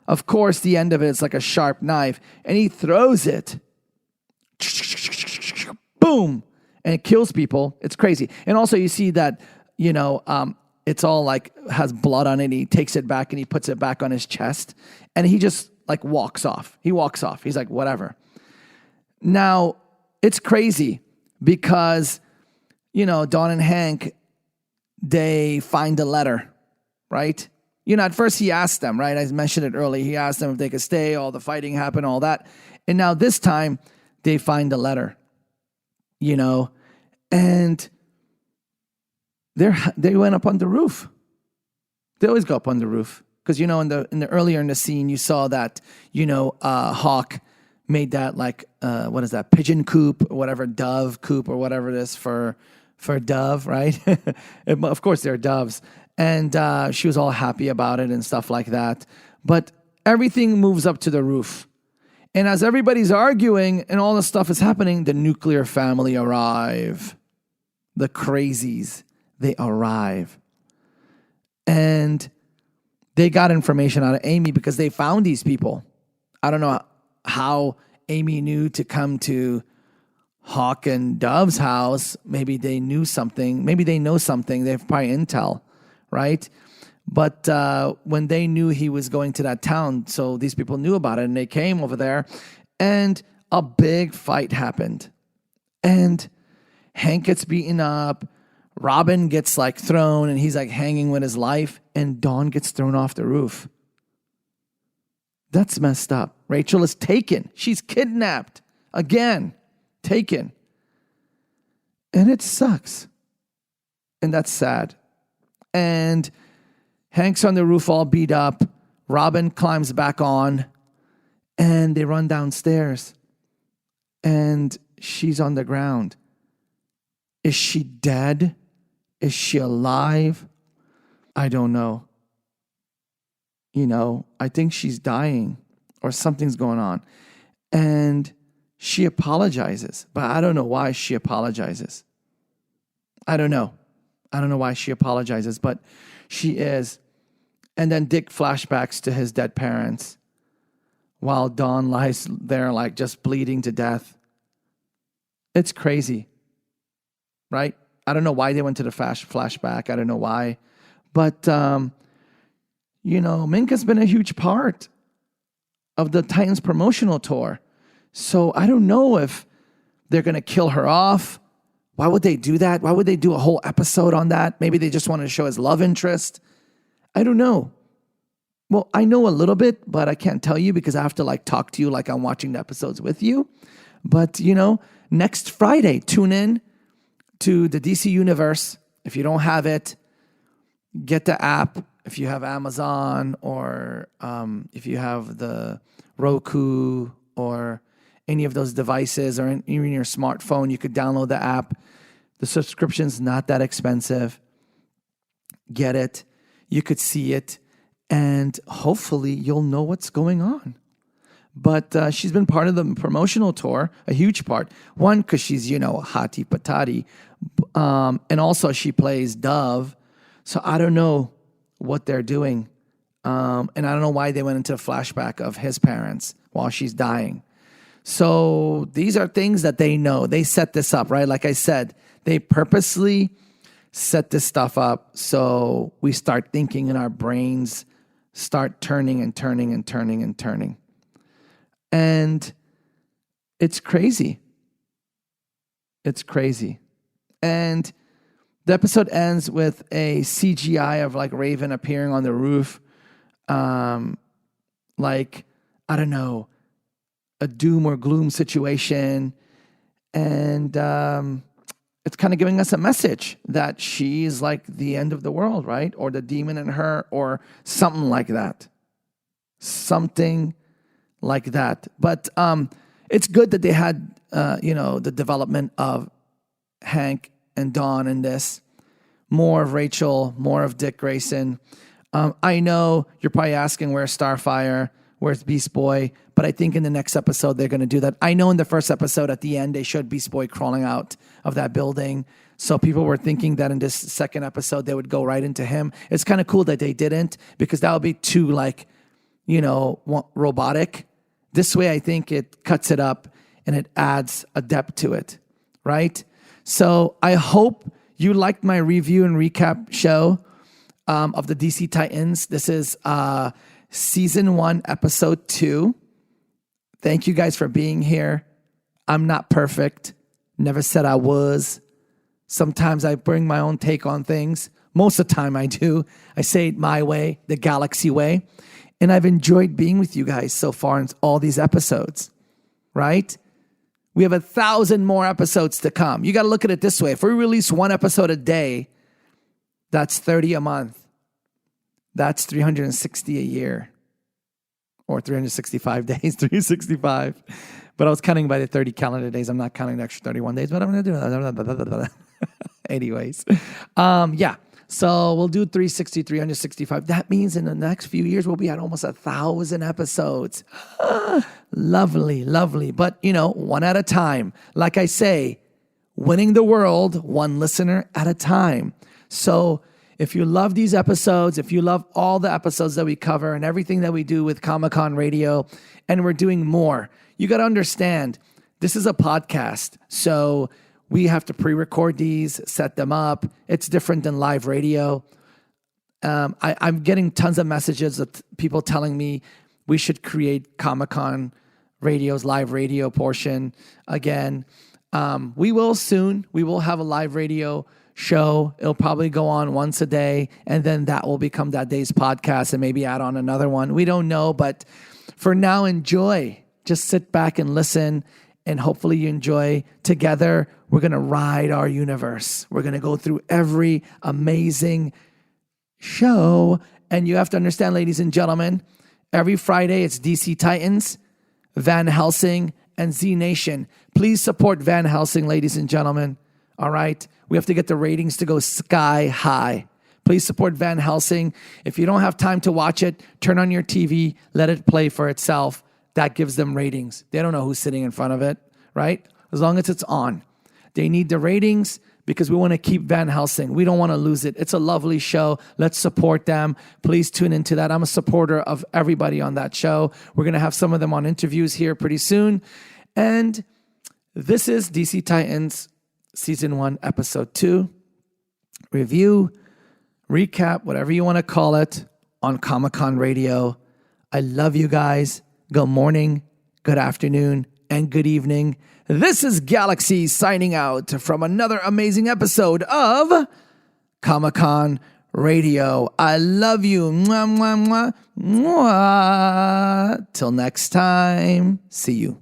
of course, the end of it is like a sharp knife, and he throws it, boom, and it kills people. It's crazy. And also you see that, it's all like has blood on it. He takes it back and he puts it back on his chest, and he just like walks off. He walks off. He's like, whatever. Now, it's crazy because, Dawn and Hank, they find a letter, right? At first he asked them, right? I mentioned it earlier. He asked them if they could stay, all the fighting happened, all that. And now this time they find a letter, and they went up on the roof. They always go up on the roof because, in the earlier in the scene, you saw that, Hawk made that like, what is that? Pigeon coop or whatever, dove coop or whatever it is for dove, right? Of course they're doves. And she was all happy about it and stuff like that. But everything moves up to the roof. And as everybody's arguing and all this stuff is happening, the nuclear family arrive. The crazies, they arrive. And they got information out of Amy because they found these people. I don't know how Amy knew to come to Hawk and Dove's house. Maybe they knew something. Maybe they know something. They have probably intel, right? But when they knew he was going to that town, so these people knew about it, and they came over there, and a big fight happened. And Hank gets beaten up. Robin gets like thrown, and he's like hanging with his life, and Dawn gets thrown off the roof. That's messed up. Rachel is taken. She's kidnapped. Again, taken. And it sucks. And that's sad. And Hank's on the roof all beat up. Robin climbs back on, and they run downstairs. And she's on the ground. Is she dead? Is she alive? I don't know. I think she's dying or something's going on. And she apologizes, but I don't know why she apologizes. I don't know why she apologizes, but she is. And then Dick flashbacks to his dead parents while Dawn lies there like just bleeding to death. It's crazy, right? I don't know why they went to the flashback. I don't know why. But, Minka's been a huge part of the Titans promotional tour. So I don't know if they're going to kill her off. Why would they do that? Why would they do a whole episode on that? Maybe they just wanted to show his love interest. I don't know. Well, I know a little bit, but I can't tell you because I have to like talk to you like I'm watching the episodes with you. But, next Friday, tune in to the DC Universe. If you don't have it, get the app. If you have Amazon or if you have the Roku or any of those devices or even your smartphone, you could download the app. The subscription's not that expensive. Get it. You could see it. And hopefully you'll know what's going on. But she's been part of the promotional tour, a huge part. One, because she's, hottie patati. And also she plays Dove. So I don't know what they're doing. And I don't know why they went into a flashback of his parents while she's dying. So these are things that they know. They set this up, right? Like I said, They purposely set this stuff up so we start thinking and our brains start turning and turning and turning and turning. And it's crazy. It's crazy. And the episode ends with a CGI of like Raven appearing on the roof. Like, I don't know, a doom or gloom situation. And it's kind of giving us a message that she's like the end of the world, right? Or the demon in her, or something like that. Something like that. But it's good that they had, the development of Hank and Dawn in this. More of Rachel, more of Dick Grayson. I know you're probably asking where's Starfire, where's Beast Boy, but I think in the next episode they're going to do that. I know in the first episode at the end they showed Beast Boy crawling out of that building, so people were thinking that in this second episode they would go right into him. It's kind of cool that they didn't, because that would be too robotic. This way I think it cuts it up and it adds a depth to it, right? So I hope you liked my review and recap show of the DC Titans. This is Season 1, Episode 2. Thank you guys for being here. I'm not perfect. Never said I was. Sometimes I bring my own take on things. Most of the time I do. I say it my way, the Galaxy way. And I've enjoyed being with you guys so far in all these episodes, right? We have 1,000 more episodes to come. You got to look at it this way. If we release one episode a day, that's 30 a month. That's 360 a year. Or 365 days, 365. But I was counting by the 30 calendar days. I'm not counting the extra 31 days, but I'm going to do it. Anyways. Yeah. So we'll do 360, 365. That means in the next few years, we'll be at almost 1,000 episodes. Lovely, lovely. But, one at a time. Like I say, winning the world, one listener at a time. So if you love these episodes, if you love all the episodes that we cover and everything that we do with Comic-Con Radio, and we're doing more, you got to understand, this is a podcast. So we have to pre-record these, set them up. It's different than live radio. I'm getting tons of messages of people telling me we should create Comic-Con Radio's live radio portion again. We will soon. We will have a live radio show. It'll probably go on once a day, and then that will become that day's podcast and maybe add on another one. We don't know, but for now, enjoy. Just sit back and listen, and hopefully you enjoy. Together, we're going to ride our universe. We're going to go through every amazing show, and you have to understand, ladies and gentlemen, every Friday it's DC Titans, Van Helsing, and Z Nation. Please support Van Helsing, ladies and gentlemen. All right? We have to get the ratings to go sky high. Please support Van Helsing. If you don't have time to watch it, turn on your TV, let it play for itself. That gives them ratings. They don't know who's sitting in front of it, right? As long as it's on. They need the ratings because we want to keep Van Helsing. We don't want to lose it. It's a lovely show. Let's support them. Please tune into that. I'm a supporter of everybody on that show. We're going to have some of them on interviews here pretty soon. And this is DC Titans Season 1, Episode 2. Review, recap, whatever you want to call it, on Comic-Con Radio. I love you guys. Good morning, good afternoon, and good evening. This is Galaxy signing out from another amazing episode of Comic-Con Radio. I love you. Mwah, mwah, mwah, mwah. Till next time. See you.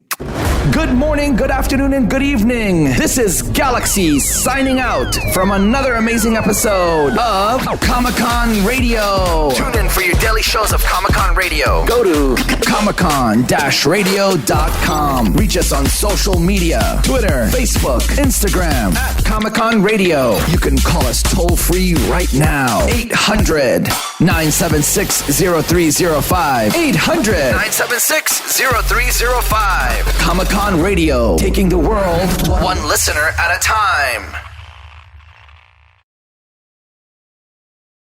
Good morning, good afternoon, and good evening. This is Galaxy signing out from another amazing episode of Comic-Con Radio. Tune in for your daily shows of Comic-Con Radio. Go to comiccon-radio.com. Reach us on social media, Twitter, Facebook, Instagram, at Comic-Con Radio. You can call us toll-free right now. 800-976-0305. 800-976-0305. Comic-Con Radio, taking the world one listener at a time.